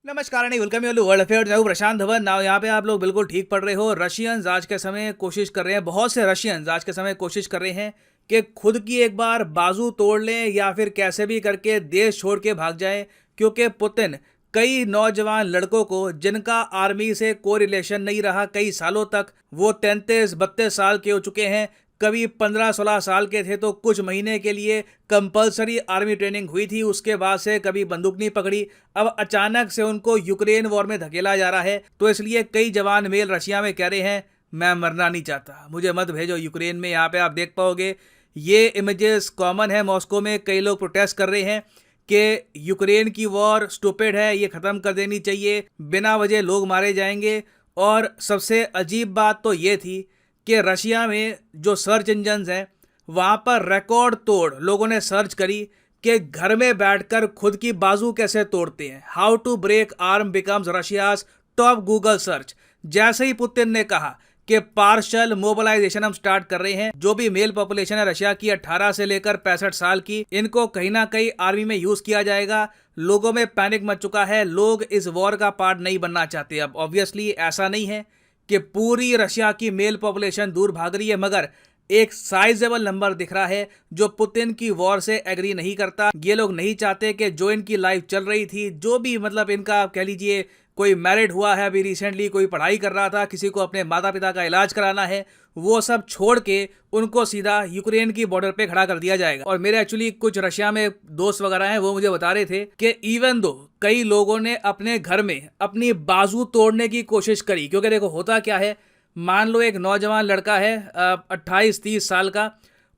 नमस्कार नहीं welcome you world affair. मैं हूं प्रशांत धवन। नाउ यहाँ पे आप लोग बिल्कुल ठीक पढ़ रहे हो। रशियंस आज के समय कोशिश कर रहे हैं, बहुत से रशियंस आज के समय कोशिश कर रहे हैं कि खुद की एक बार बाजू तोड़ लें या फिर कैसे भी करके देश छोड़ के भाग जाएं, क्योंकि पुतिन कई नौजवान लड़कों को जिनका आर्मी से कोई रिलेशन नहीं रहा कई सालों तक, वो 33-32 साल के हो चुके हैं, कभी 15-16 साल के थे तो कुछ महीने के लिए कंपलसरी आर्मी ट्रेनिंग हुई थी, उसके बाद से कभी बंदूक नहीं पकड़ी। अब अचानक से उनको यूक्रेन वॉर में धकेला जा रहा है, तो इसलिए कई जवान मेल रशिया में कह रहे हैं मैं मरना नहीं चाहता, मुझे मत भेजो यूक्रेन में। यहाँ पे आप देख पाओगे ये इमेजेस कॉमन है, मॉस्को में कई लोग प्रोटेस्ट कर रहे हैं कि यूक्रेन की वॉर स्टूपिड है, ये ख़त्म कर देनी चाहिए, बिना वजह लोग मारे जाएंगे। और सबसे अजीब बात तो ये थी कि रशिया में जो सर्च इंजन्स हैं वहाँ पर रिकॉर्ड तोड़ लोगों ने सर्च करी कि घर में बैठकर खुद की बाजू कैसे तोड़ते हैं। How to break arm becomes Russia's top Google search. जैसे ही पुतिन ने कहा कि पार्शल मोबिलाइजेशन हम स्टार्ट कर रहे हैं, जो भी मेल पॉपुलेशन है रशिया की 18 से लेकर 65 साल की, इनको कहीं ना कहीं आर्मी में यूज किया जाएगा। लोगों में पैनिक मच चुका है, लोग इस वॉर का पार्ट नहीं बनना चाहते। अब ऑब्वियसली ऐसा नहीं है कि पूरी रशिया की मेल पॉपुलेशन दूर भाग रही है, मगर एक साइजेबल नंबर दिख रहा है जो पुतिन की वॉर से एग्री नहीं करता। ये लोग नहीं चाहते कि जो इनकी लाइफ चल रही थी, जो भी मतलब इनका कह लीजिए, कोई मैरिड हुआ है अभी रिसेंटली, कोई पढ़ाई कर रहा था, किसी को अपने माता पिता का इलाज कराना है, वो सब छोड़ के उनको सीधा यूक्रेन की बॉर्डर पे खड़ा कर दिया जाएगा। और मेरे एक्चुअली कुछ रशिया में दोस्त वगैरह हैं, वो मुझे बता रहे थे कि इवन दो कई लोगों ने अपने घर में अपनी बाजू तोड़ने की कोशिश करी। क्योंकि देखो होता क्या है, मान लो एक नौजवान लड़का है 28-30 साल का,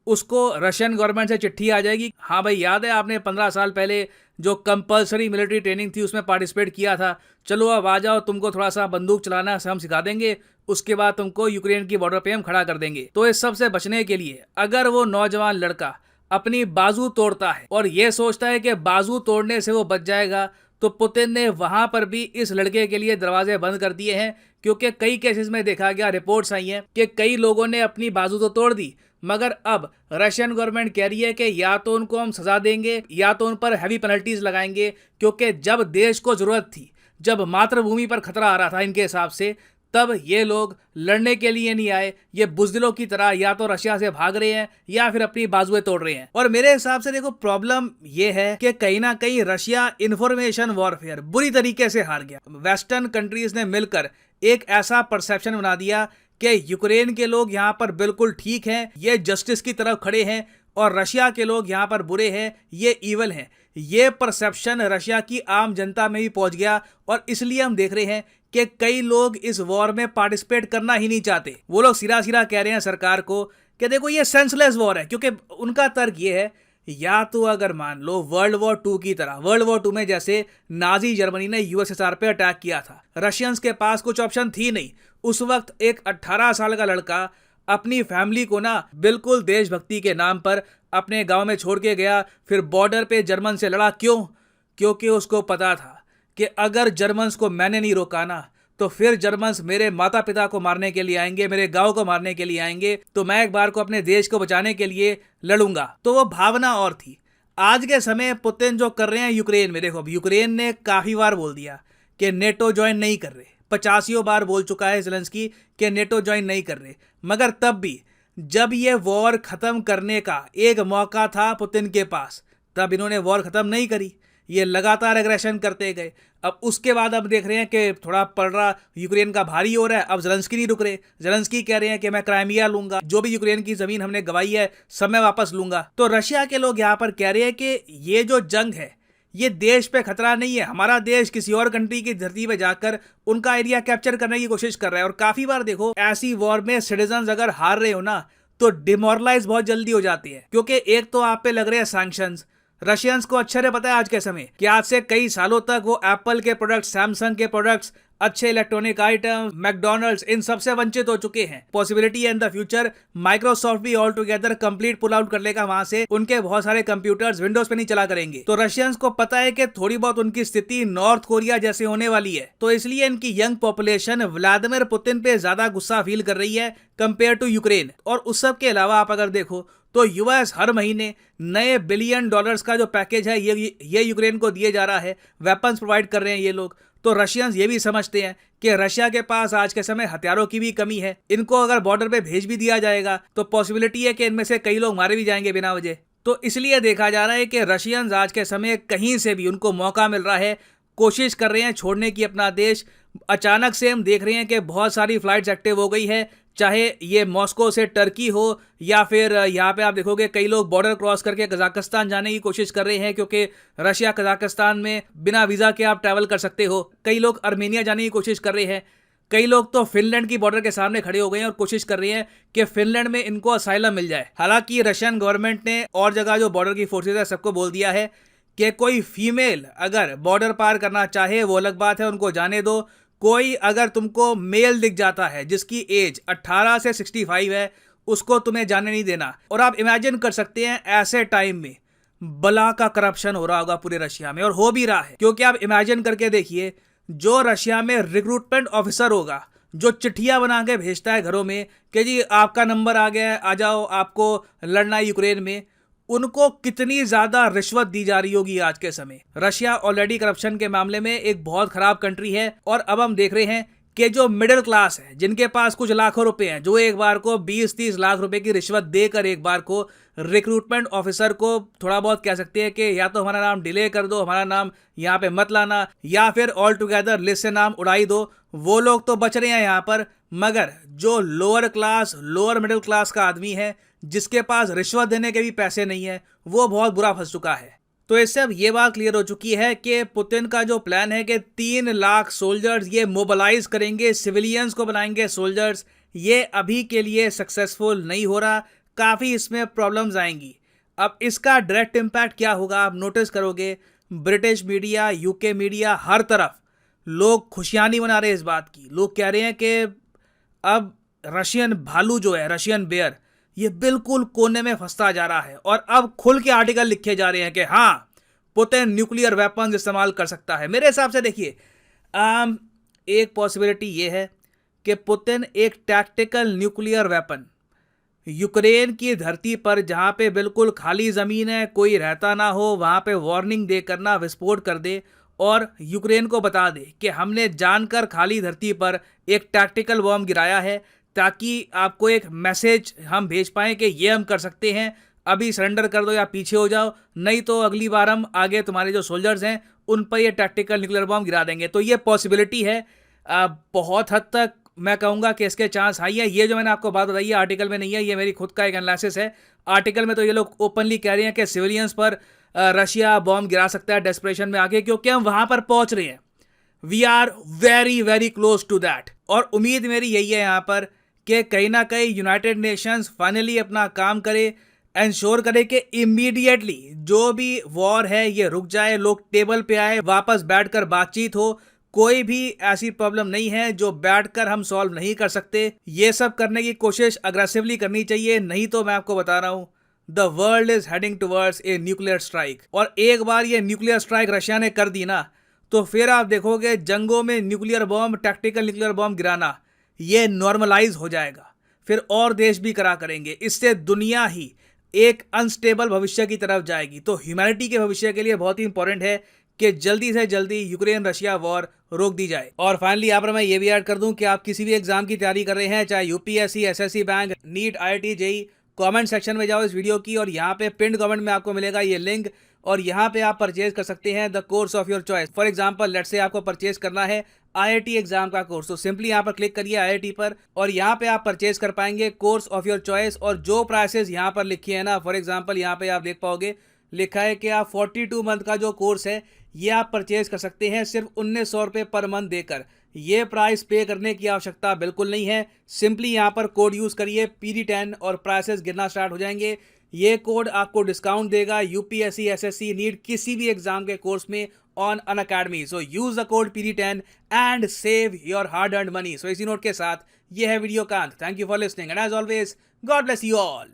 उसको रशियन गवर्नमेंट से चिट्ठी आ जाएगी, हाँ भाई याद है आपने 15 साल पहले जो कंपलसरी मिलिट्री ट्रेनिंग थी उसमें पार्टिसिपेट किया था, चलो अब आ जाओ, तुमको थोड़ा सा बंदूक चलाना हम सिखा देंगे, उसके बाद तुमको यूक्रेन की बॉर्डर पे हम खड़ा कर देंगे। तो इस सब से बचने के लिए अगर वो नौजवान लड़का अपनी बाजू तोड़ता है और ये सोचता है कि बाजू तोड़ने से वो बच जाएगा, तो पुतिन ने वहां पर भी इस लड़के के लिए दरवाजे बंद कर दिए हैं। क्योंकि कई केसेस में देखा गया, रिपोर्ट्स आई हैं कि कई लोगों ने अपनी बाजू तो तोड़ दी, मगर अब रशियन गवर्नमेंट कह रही है कि या तो उनको हम सजा देंगे या तो उन पर हैवी पेनल्टीज लगाएंगे। क्योंकि जब देश को जरूरत थी, जब मातृभूमि पर खतरा आ रहा था इनके हिसाब से, तब ये लोग लड़ने के लिए नहीं आए, ये बुजदिलों की तरह या तो रशिया से भाग रहे हैं या फिर अपनी बाजुएं तोड़ रहे हैं। और मेरे हिसाब से देखो प्रॉब्लम ये है कि कहीं ना कहीं रशिया इंफॉर्मेशन वॉरफेयर बुरी तरीके से हार गया। वेस्टर्न कंट्रीज ने मिलकर एक ऐसा परसेप्शन बना दिया कि यूक्रेन के लोग यहाँ पर बिल्कुल ठीक हैं, ये जस्टिस की तरफ खड़े हैं, और रशिया के लोग यहाँ पर बुरे हैं, ये ईवल हैं। ये परसेप्शन रशिया की आम जनता में भी पहुंच गया, और इसलिए हम देख रहे हैं कि कई लोग इस वॉर में पार्टिसिपेट करना ही नहीं चाहते। वो लोग सिरा सिरा कह रहे हैं सरकार को कि देखो ये सेंसलेस वॉर है। क्योंकि उनका तर्क ये है, या तो अगर मान लो वर्ल्ड वॉर 2 की तरह, वर्ल्ड वॉर 2 में जैसे नाजी जर्मनी ने यूएसएसआर पे अटैक किया था, रशियंस के पास कुछ ऑप्शन थी नहीं। उस वक्त एक 18 साल का लड़का अपनी फैमिली को ना बिल्कुल देशभक्ति के नाम पर अपने गांव में छोड़ के गया, फिर बॉर्डर पे जर्मन से लड़ा। क्यों? क्योंकि उसको पता था कि अगर जर्मन्स को मैंने नहीं रोका ना, तो फिर जर्मन्स मेरे माता पिता को मारने के लिए आएंगे, मेरे गांव को मारने के लिए आएंगे, तो मैं एक बार को अपने देश को बचाने के लिए लड़ूंगा। तो वो भावना और थी। आज के समय पुतिन जो कर रहे हैं यूक्रेन में, देखो अब यूक्रेन ने काफी बार बोल दिया कि नेटो ज्वाइन नहीं कर रहे, 85 बार बोल चुका है ज़ेलेंस्की कि नेटो ज्वाइन नहीं कर रहे, मगर तब भी जब ये वॉर खत्म करने का एक मौका था पुतिन के पास, तब इन्होंने वॉर खत्म नहीं करी, ये लगातार एग्रेशन करते गए। अब उसके बाद अब देख रहे हैं कि थोड़ा पलड़ा यूक्रेन का भारी हो रहा है, अब ज़ेलेंस्की नहीं रुक रहे। ज़ेलेंस्की कह रहे हैं कि मैं क्राइमिया लूंगा, जो भी यूक्रेन की जमीन हमने गवाई है सब मैं वापस लूंगा। तो रशिया के लोग यहाँ पर कह रहे हैं कि ये जो जंग है, ये देश पे खतरा नहीं है, हमारा देश किसी और कंट्री की धरती पे जाकर उनका एरिया कैप्चर करने की कोशिश कर रहा है। और काफी बार देखो ऐसी वॉर में सिटीजन अगर हार रहे हो ना, तो डिमोरलाइज बहुत जल्दी हो जाती है। क्योंकि एक तो आप पे लग रहे हैं सैंक्शंस, रशियंस को अच्छे से पता है आज के समय कि आज से कई सालों तक वो एप्पल के प्रोडक्ट्स, सैमसंग के प्रोडक्ट्स, अच्छे इलेक्ट्रॉनिक आइटम, मैकडोनल्ड्स, इन सबसे वंचित हो चुके हैं। पॉसिबिलिटी है इन द फ्यूचर माइक्रोसॉफ्ट भी all together complete pull out कर लेगा वहां से, उनके बहुत सारे कंप्यूटर्स विंडोज पे नहीं चला करेंगे। तो रशियंस को पता है कि थोड़ी बहुत उनकी स्थिति नॉर्थ कोरिया जैसे होने वाली है, तो इसलिए इनकी यंग पॉपुलेशन व्लादिमीर पुतिन पे ज्यादा गुस्सा फील कर रही है कंपेयर टू यूक्रेन। और उस सब के अलावा आप अगर देखो तो यूएस हर महीने नए $1 बिलियन का जो पैकेज है ये यूक्रेन को दिए जा रहा है, वेपन्स प्रोवाइड कर रहे हैं ये लोग। तो रशियंस ये भी समझते हैं कि रशिया के पास आज के समय हथियारों की भी कमी है। इनको अगर बॉर्डर पे भेज भी दिया जाएगा तो पॉसिबिलिटी है कि इनमें से कई लोग मारे भी जाएंगे बिना वजह। तो इसलिए देखा जा रहा है कि रशियंस आज के समय कहीं से भी उनको मौका मिल रहा है, कोशिश कर रहे हैं छोड़ने की अपना देश। अचानक से हम देख रहे हैं कि बहुत सारी फ्लाइट्स एक्टिव हो गई है, चाहे ये मॉस्को से टर्की हो या फिर यहाँ पे आप देखोगे कई लोग बॉर्डर क्रॉस करके कजाकिस्तान जाने की कोशिश कर रहे हैं, क्योंकि रशिया कजाकिस्तान में बिना वीज़ा के आप ट्रैवल कर सकते हो। कई लोग आर्मेनिया जाने की कोशिश कर रहे हैं। कई लोग तो फिनलैंड की बॉर्डर के सामने खड़े हो गए हैं और कोशिश कर रहे हैं कि फिनलैंड में इनको असाइलम मिल जाए। हालांकि रशियन गवर्नमेंट ने और जगह जो बॉर्डर की फोर्सेज है सबको बोल दिया है कि कोई फीमेल अगर बॉर्डर पार करना चाहे वो अलग बात है, उनको जाने दो। कोई अगर तुमको मेल दिख जाता है जिसकी एज 18 से 65 है, उसको तुम्हें जाने नहीं देना। और आप इमेजिन कर सकते हैं ऐसे टाइम में बला का करप्शन हो रहा होगा पूरे रशिया में, और हो भी रहा है। क्योंकि आप इमेजिन करके देखिए, जो रशिया में रिक्रूटमेंट ऑफिसर होगा, जो चिट्ठियां बना के भेजता है घरों में कि जी आपका नंबर आ गया है, आ जाओ, आपको लड़ना है यूक्रेन में, उनको कितनी ज्यादा रिश्वत दी जा रही होगी आज के समय। रशिया ऑलरेडी करप्शन के मामले में एक बहुत खराब कंट्री है, और अब हम देख रहे हैं कि जो मिडिल क्लास है, जिनके पास कुछ लाखों रुपए हैं, जो एक बार को 20-30 लाख रुपए की रिश्वत देकर एक बार को रिक्रूटमेंट ऑफिसर को थोड़ा बहुत कह सकते हैं कि या तो हमारा नाम डिले कर दो, हमारा नाम यहाँ पे मत लाना, या फिर ऑल टुगेदर लिस्ट से नाम उड़ाई दो। वो लोग तो बच रहे हैं यहाँ पर, मगर जो lower class, lower middle class का आदमी है, जिसके पास रिश्वत देने के भी पैसे नहीं है, वो बहुत बुरा फंस चुका है। तो इससे अब ये बात क्लियर हो चुकी है कि पुतिन का जो प्लान है कि 3 लाख सोल्जर्स ये मोबिलाइज करेंगे, सिविलियंस को बनाएंगे सोल्जर्स, ये अभी के लिए सक्सेसफुल नहीं हो रहा। काफ़ी इसमें प्रॉब्लम्स आएंगी। अब इसका डायरेक्ट इम्पैक्ट क्या होगा आप नोटिस करोगे, ब्रिटिश मीडिया, यूके मीडिया, हर तरफ लोग खुशियां नहीं मना रहे इस बात की। लोग कह रहे हैं कि अब रशियन भालू जो है, रशियन बेयर, ये बिल्कुल कोने में फंसता जा रहा है, और अब खुल के आर्टिकल लिखे जा रहे हैं कि हाँ, पुतिन न्यूक्लियर वेपन्स इस्तेमाल कर सकता है। मेरे हिसाब से देखिए, एक पॉसिबिलिटी ये है कि पुतिन एक टैक्टिकल न्यूक्लियर वेपन यूक्रेन की धरती पर, जहां पे बिल्कुल खाली ज़मीन है, कोई रहता ना हो, वहां पे वार्निंग दे करना विस्फोट कर दे और यूक्रेन को बता दे कि हमने जानकर खाली धरती पर एक टैक्टिकल बॉम्ब गिराया है, ताकि आपको एक मैसेज हम भेज पाएं कि ये हम कर सकते हैं, अभी सरेंडर कर दो या पीछे हो जाओ, नहीं तो अगली बार हम आगे तुम्हारे जो सोल्जर्स हैं उन पर ये टैक्टिकल न्यूक्लियर बॉम्ब गिरा देंगे। तो ये पॉसिबिलिटी है। बहुत हद तक मैं कहूँगा कि इसके चांस हाई है। ये जो मैंने आपको बात बताई है आर्टिकल में नहीं है, ये मेरी खुद का एक एनालिसिस है। आर्टिकल में तो ये लोग ओपनली कह रहे हैं कि सिविलियंस पर रशिया बॉम्ब गिरा सकता है डेस्परेशन में आके, क्योंकि हम वहां पर पहुंच रहे हैं। We are very very close to that. और उम्मीद मेरी यही है यहाँ पर कि कहीं ना कहीं यूनाइटेड नेशंस फाइनली अपना काम करे, इंश्योर करे कि इमीडिएटली जो भी वॉर है ये रुक जाए, लोग टेबल पे आए, वापस बैठकर बातचीत हो। कोई भी ऐसी प्रॉब्लम नहीं है जो बैठकर हम सॉल्व नहीं कर सकते। ये सब करने की कोशिश अग्रेसिवली करनी चाहिए, नहीं तो मैं आपको बता रहा हूं, the world is heading towards a nuclear strike. और एक बार ये न्यूक्लियर स्ट्राइक रशिया ने कर दी ना, तो फिर आप देखोगे जंगों में nuclear bomb, tactical nuclear bomb गिराना ये नॉर्मलाइज हो जाएगा। फिर और देश भी करा करेंगे। इससे दुनिया ही एक अनस्टेबल भविष्य की तरफ जाएगी। तो ह्यूमैनिटी के भविष्य के लिए बहुत ही इंपॉर्टेंट है कि जल्दी से जल्दी यूक्रेन रशिया वॉर रोक दी जाए। और फाइनली यहाँ पर मैं ये भी ऐड कर दूं कि आप किसी भी एग्जाम की तैयारी कर रहे हैं, चाहे UPSC, SSC, bank, NEET, IIT, JEE, comment section में जाओ इस वीडियो की, और यहाँ पे पिन कमेंट में आपको मिलेगा ये लिंक, और यहाँ पे आप परचेज कर सकते हैं the course of your choice. For example, let's say आपको परचेज करना है आईआईटी एग्जाम का कोर्स, तो सिंपली यहाँ पर क्लिक करिए आईआईटी पर, और यहाँ पे आप परचेज कर पाएंगे कोर्स ऑफ योर चॉइस। और जो प्राइसेस यहाँ पर लिखी है ना, फॉर एग्जाम्पल यहाँ पे आप देख पाओगे लिखा है कि आप 42 मंथ का जो कोर्स है ये आप परचेज कर सकते हैं सिर्फ 1900 रुपये पर मंथ देकर। ये प्राइस पे करने की आवश्यकता बिल्कुल नहीं है। सिंपली यहाँ पर कोड यूज़ करिए PD10 और प्राइसेस गिरना स्टार्ट हो जाएंगे। ये कोड आपको डिस्काउंट देगा यूपीएससी, एसएससी, नीट, किसी भी एग्जाम के कोर्स में on Unacademy. So use the code PD10 and save your hard earned money. So इसी नोट के साथ ये है वीडियो का अंत। Thank you for listening and as always god bless you all.